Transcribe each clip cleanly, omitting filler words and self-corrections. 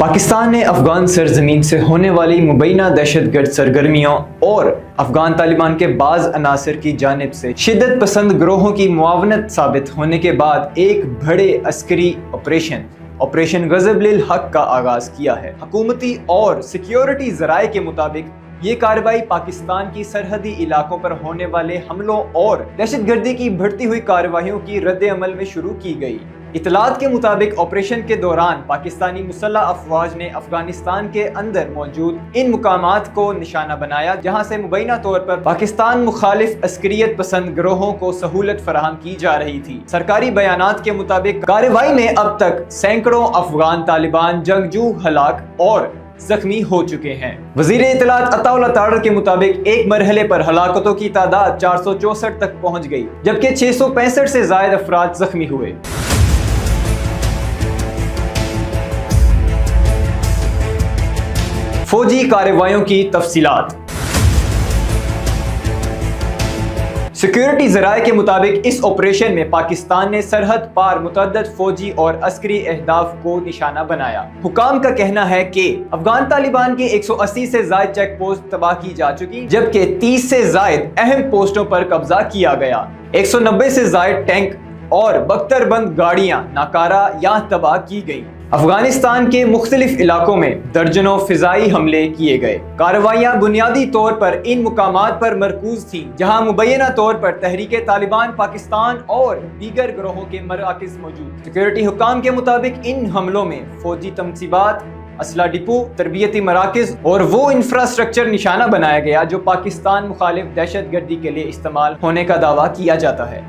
پاکستان نے افغان سرزمین سے ہونے والی مبینہ دہشت گرد سرگرمیوں اور افغان طالبان کے بعض عناصر کی جانب سے شدت پسند گروہوں کی معاونت ثابت ہونے کے بعد ایک بڑے عسکری آپریشن غضب للحق کا آغاز کیا ہے۔ حکومتی اور سیکیورٹی ذرائع کے مطابق یہ کارروائی پاکستان کی سرحدی علاقوں پر ہونے والے حملوں اور دہشت گردی کی بڑھتی ہوئی کارروائیوں کی رد عمل میں شروع کی گئی۔ اطلاعات کے مطابق آپریشن کے دوران پاکستانی مسلح افواج نے افغانستان کے اندر موجود ان مقامات کو نشانہ بنایا جہاں سے مبینہ طور پر پاکستان مخالف عسکریت پسند گروہوں کو سہولت فراہم کی جا رہی تھی۔ سرکاری بیانات کے مطابق کارروائی میں اب تک سینکڑوں افغان طالبان جنگجو ہلاک اور زخمی ہو چکے ہیں۔ وزیر اطلاعات عطا اللہ تاڑر کے مطابق ایک مرحلے پر ہلاکتوں کی تعداد 464 تک پہنچ گئی جبکہ 665 سے زائد افراد زخمی ہوئے۔ فوجی کارروائیوں کی تفصیلات۔ سیکیورٹی ذرائع کے مطابق اس آپریشن میں پاکستان نے سرحد پار متعدد فوجی اور عسکری اہداف کو نشانہ بنایا۔ حکام کا کہنا ہے کہ افغان طالبان کی 180 سے زائد چیک پوسٹ تباہ کی جا چکی جبکہ 30 سے زائد اہم پوسٹوں پر قبضہ کیا گیا۔ 190 سے زائد ٹینک اور بختر بند گاڑیاں ناکارہ یا تباہ کی گئیں۔ افغانستان کے مختلف علاقوں میں درجنوں فضائی حملے کیے گئے۔ کارروائیاں بنیادی طور پر ان مقامات پر مرکوز تھیں جہاں مبینہ طور پر تحریک طالبان پاکستان اور دیگر گروہوں کے مراکز موجود۔ سیکیورٹی حکام کے مطابق ان حملوں میں فوجی تنصیبات، اسلحہ ڈپو، تربیتی مراکز اور وہ انفراسٹرکچر نشانہ بنایا گیا جو پاکستان مخالف دہشت گردی کے لیے استعمال ہونے کا دعویٰ کیا جاتا ہے۔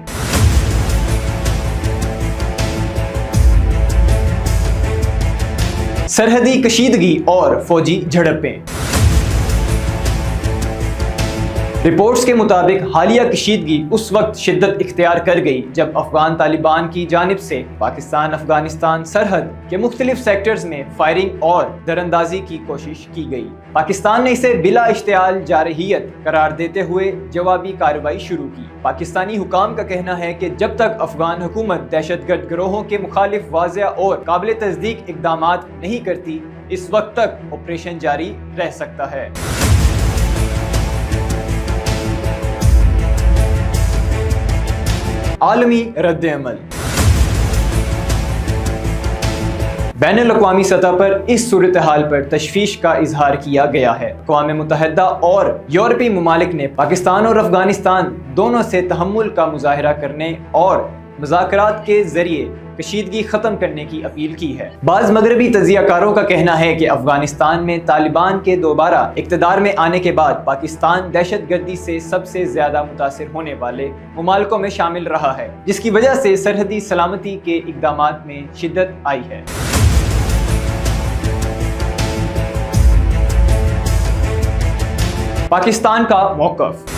سرحدی کشیدگی اور فوجی جھڑپیں۔ رپورٹس کے مطابق حالیہ کشیدگی اس وقت شدت اختیار کر گئی جب افغان طالبان کی جانب سے پاکستان افغانستان سرحد کے مختلف سیکٹرز میں فائرنگ اور دراندازی کی کوشش کی گئی۔ پاکستان نے اسے بلا اشتعال جارحیت قرار دیتے ہوئے جوابی کارروائی شروع کی۔ پاکستانی حکام کا کہنا ہے کہ جب تک افغان حکومت دہشت گرد گروہوں کے مخالف واضح اور قابل تصدیق اقدامات نہیں کرتی اس وقت تک آپریشن جاری رہ سکتا ہے۔ عالمی رد عمل۔ بین الاقوامی سطح پر اس صورتحال پر تشویش کا اظہار کیا گیا ہے۔ اقوام متحدہ اور یورپی ممالک نے پاکستان اور افغانستان دونوں سے تحمل کا مظاہرہ کرنے اور مذاکرات کے ذریعے کشیدگی ختم کرنے کی اپیل کی ہے۔ بعض مغربی تجزیہ کاروں کا کہنا ہے کہ افغانستان میں طالبان کے دوبارہ اقتدار میں آنے کے بعد پاکستان دہشت گردی سے سب سے زیادہ متاثر ہونے والے ممالکوں میں شامل رہا ہے جس کی وجہ سے سرحدی سلامتی کے اقدامات میں شدت آئی ہے۔ پاکستان کا موقف۔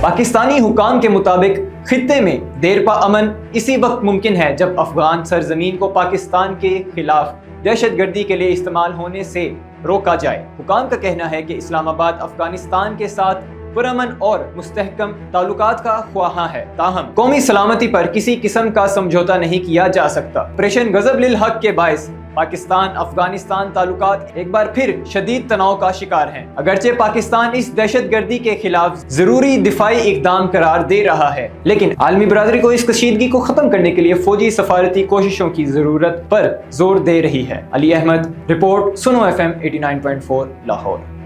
پاکستانی حکام کے مطابق خطے میں دیرپا امن اسی وقت ممکن ہے جب افغان سرزمین کو پاکستان کے خلاف دہشت گردی کے لیے استعمال ہونے سے روکا جائے۔ حکام کا کہنا ہے کہ اسلام آباد افغانستان کے ساتھ پرامن اور مستحکم تعلقات کا خواہاں ہے، تاہم قومی سلامتی پر کسی قسم کا سمجھوتہ نہیں کیا جا سکتا۔ آپریشن غضب للحق کے باعث پاکستان افغانستان تعلقات ایک بار پھر شدید تناؤ کا شکار ہیں۔ اگرچہ پاکستان اس دہشت گردی کے خلاف ضروری دفاعی اقدام قرار دے رہا ہے لیکن عالمی برادری کو اس کشیدگی کو ختم کرنے کے لیے فوجی سفارتی کوششوں کی ضرورت پر زور دے رہی ہے۔ علی احمد، رپورٹ سنو FM 89.4 لاہور۔